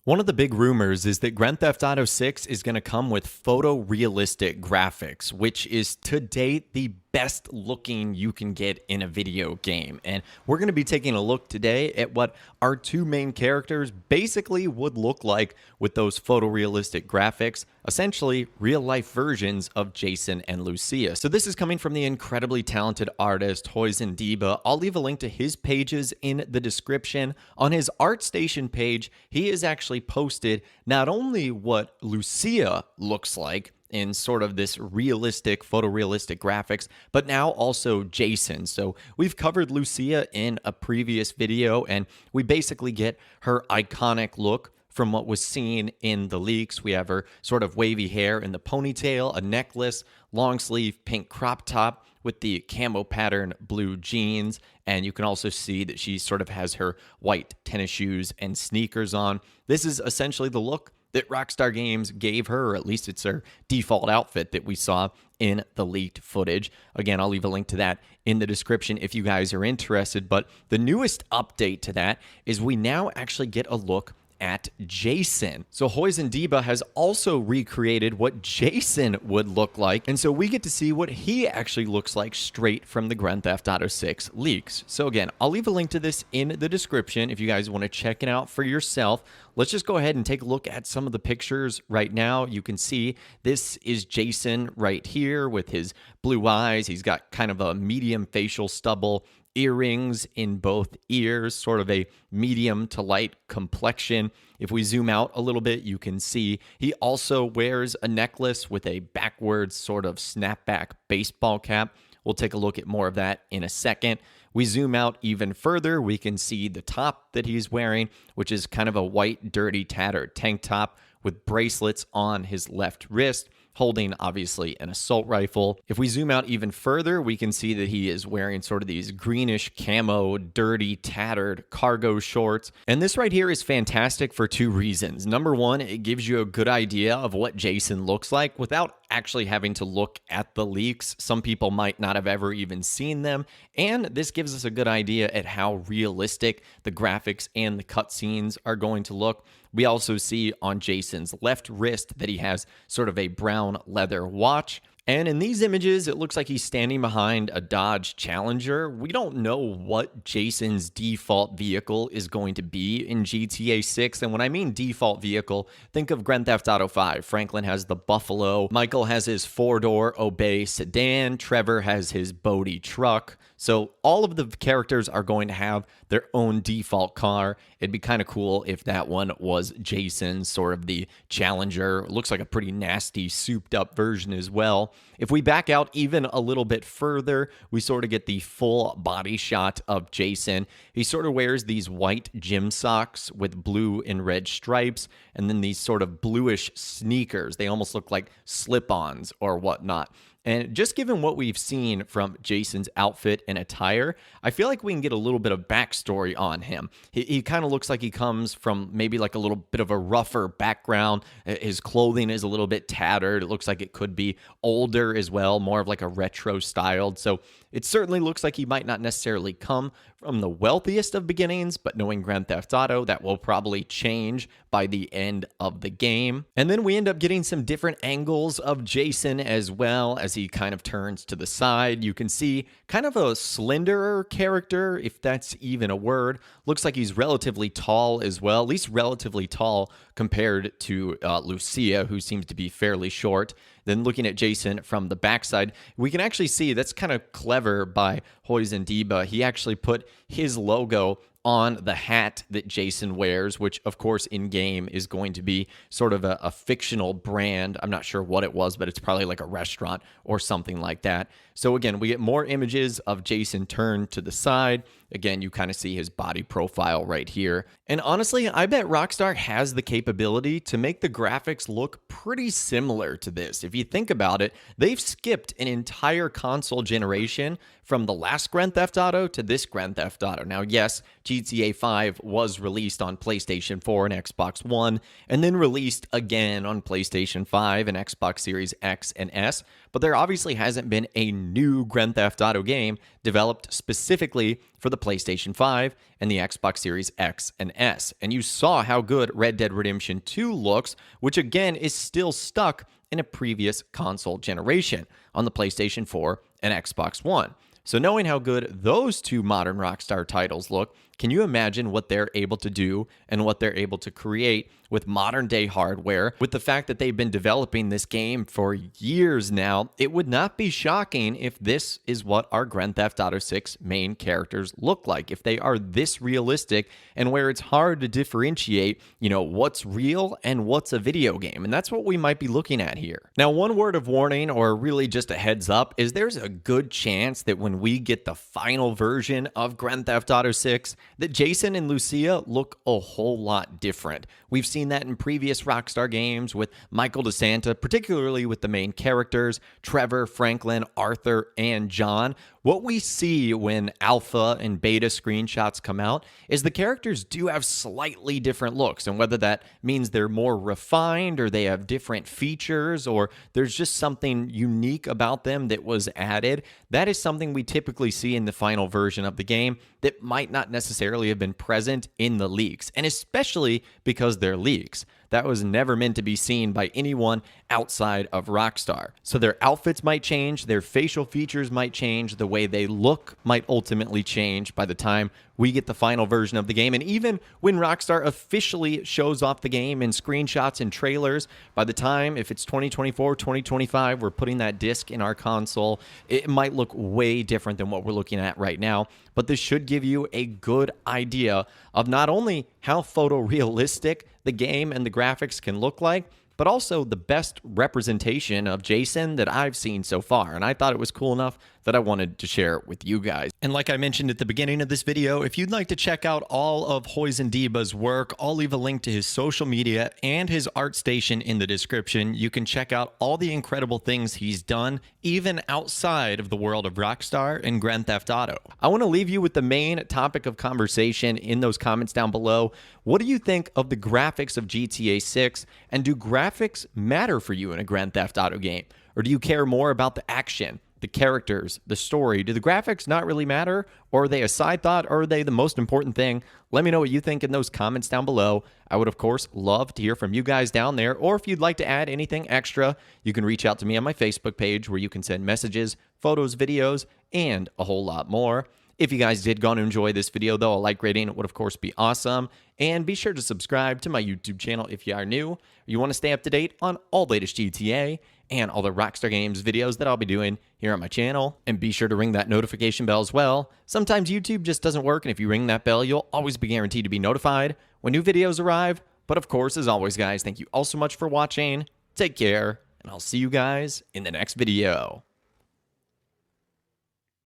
One of the big rumors is that Grand Theft Auto 6 is going to come with photorealistic graphics, which is to date the best looking you can get in a video game. And we're going to be taking a look today at what our two main characters basically would look like with those photorealistic graphics, essentially real life versions of Jason and Lucia. So this is coming from the incredibly talented artist Hoisin Diba. I'll leave a link to his pages in the description. On his ArtStation page, he has actually posted not only what Lucia looks like in sort of this realistic, photorealistic graphics, but now also Jason. So we've covered Lucia in a previous video, and we basically get her iconic look from what was seen in the leaks. We have her sort of wavy hair in the ponytail, a necklace, long sleeve pink crop top with the camo pattern blue jeans. And you can also see that she sort of has her white tennis shoes and sneakers on. This is essentially the look that Rockstar Games gave her, or at least it's her default outfit that we saw in the leaked footage. Again, I'll leave a link to that in the description if you guys are interested. But the newest update to that is we now actually get a look at Jason. So Hoisin Diba has also recreated what Jason would look like, and so we get to see what he actually looks like straight from the Grand Theft Auto 6 leaks. So again, I'll leave a link to this in the description if you guys want to check it out for yourself. Let's just go ahead and take a look at some of the pictures right now. You can see this is Jason right here with his blue eyes. He's got kind of a medium facial stubble, earrings in both ears, sort of a medium to light complexion. If we zoom out a little bit, you can see he also wears a necklace with a backwards sort of snapback baseball cap. We'll take a look at more of that in a second. We zoom out even further, we can see the top that he's wearing, which is kind of a white, dirty, tattered tank top with bracelets on his left wrist, holding obviously an assault rifle. If we zoom out even further, we can see that he is wearing sort of these greenish camo, dirty, tattered cargo shorts. And this right here is fantastic for two reasons. Number one, it gives you a good idea of what Jason looks like without actually having to look at the leaks. Some people might not have ever even seen them. And this gives us a good idea at how realistic the graphics and the cutscenes are going to look. We also see on Jason's left wrist that he has sort of a brown leather watch. And in these images, it looks like he's standing behind a Dodge Challenger. We don't know what Jason's default vehicle is going to be in GTA 6. And when I mean default vehicle, think of Grand Theft Auto 5. Franklin has the Buffalo. Michael has his four-door Obey sedan. Trevor has his Bodie truck. So all of the characters are going to have their own default car. It'd be kind of cool if that one was Jason's, sort of the Challenger. It looks like a pretty nasty, souped-up version as well. If we back out even a little bit further, we sort of get the full body shot of Jason. He sort of wears these white gym socks with blue and red stripes, and then these sort of bluish sneakers. They almost look like slip-ons or whatnot. And just given what we've seen from Jason's outfit and attire, I feel like we can get a little bit of backstory on him. He kind of looks like he comes from maybe like a little bit of a rougher background. His clothing is a little bit tattered. It looks like it could be older as well, more of like a retro styled. So it certainly looks like he might not necessarily come from the wealthiest of beginnings, but knowing Grand Theft Auto, that will probably change by the end of the game. And then we end up getting some different angles of Jason as well as he kind of turns to the side. You can see kind of a slenderer character, if that's even a word. Looks like he's relatively tall as well, at least relatively tall compared to Lucia, who seems to be fairly short. Then looking at Jason from the backside, we can actually see that's kind of clever by Hoisin Diba. He actually put his logo on the hat that Jason wears, which of course in game is going to be sort of a fictional brand. I'm not sure what it was, but it's probably like a restaurant or something like that. So again, we get more images of Jason turned to the side. Again, you kind of see his body profile right here. And honestly, I bet Rockstar has the capability to make the graphics look pretty similar to this. If you think about it, they've skipped an entire console generation from the last Grand Theft Auto to this Grand Theft Auto. Now, yes, GTA 5 was released on PlayStation 4 and Xbox One, and then released again on PlayStation 5 and Xbox Series X and S, but there obviously hasn't been a new Grand Theft Auto game developed specifically for the PlayStation 5 and the Xbox Series X and S. And you saw how good Red Dead Redemption 2 looks, which again is still stuck in a previous console generation on the PlayStation 4 and Xbox One. So knowing how good those two modern Rockstar titles look, can you imagine what they're able to do and what they're able to create with modern day hardware? With the fact that they've been developing this game for years now, it would not be shocking if this is what our Grand Theft Auto 6 main characters look like, if they are this realistic and where it's hard to differentiate, what's real and what's a video game. And that's what we might be looking at here. Now, one word of warning, or really just a heads up, is there's a good chance that when we get the final version of Grand Theft Auto 6, that Jason and Lucia look a whole lot different. We've seen that in previous Rockstar games with Michael DeSanta, particularly with the main characters, Trevor, Franklin, Arthur, and John. What we see when alpha and beta screenshots come out is the characters do have slightly different looks, and whether that means they're more refined or they have different features or there's just something unique about them that was added, that is something we typically see in the final version of the game that might not necessarily have been present in the leaks, and especially because they're leaks. That was never meant to be seen by anyone outside of Rockstar. So their outfits might change, their facial features might change, the way they look might ultimately change by the time we get the final version of the game. And even when Rockstar officially shows off the game in screenshots and trailers, by the time, if it's 2024, 2025, we're putting that disc in our console, it might look way different than what we're looking at right now. But this should give you a good idea of not only how photorealistic the game and the graphics can look like, but also the best representation of Jason that I've seen so far. And I thought it was cool enough that I wanted to share it with you guys. And like I mentioned at the beginning of this video, if you'd like to check out all of Hoizendiba's work, I'll leave a link to his social media and his art station in the description. You can check out all the incredible things he's done, even outside of the world of Rockstar and Grand Theft Auto. I want to leave you with the main topic of conversation in those comments down below. What do you think of the graphics of GTA 6? And do graphics matter for you in a Grand Theft Auto game? Or do you care more about the action, the characters, the story? Do the graphics not really matter? Or are they a side thought? Or are they the most important thing? Let me know what you think in those comments down below. I would, of course, love to hear from you guys down there. Or if you'd like to add anything extra, you can reach out to me on my Facebook page where you can send messages, photos, videos, and a whole lot more. If you guys did go and enjoy this video, though, a like rating would, of course, be awesome. And be sure to subscribe to my YouTube channel if you are new, or you want to stay up to date on all the latest GTA and all the Rockstar Games videos that I'll be doing here on my channel. And be sure to ring that notification bell as well. Sometimes YouTube just doesn't work, and if you ring that bell, you'll always be guaranteed to be notified when new videos arrive. But of course, as always, guys, thank you all so much for watching. Take care, and I'll see you guys in the next video.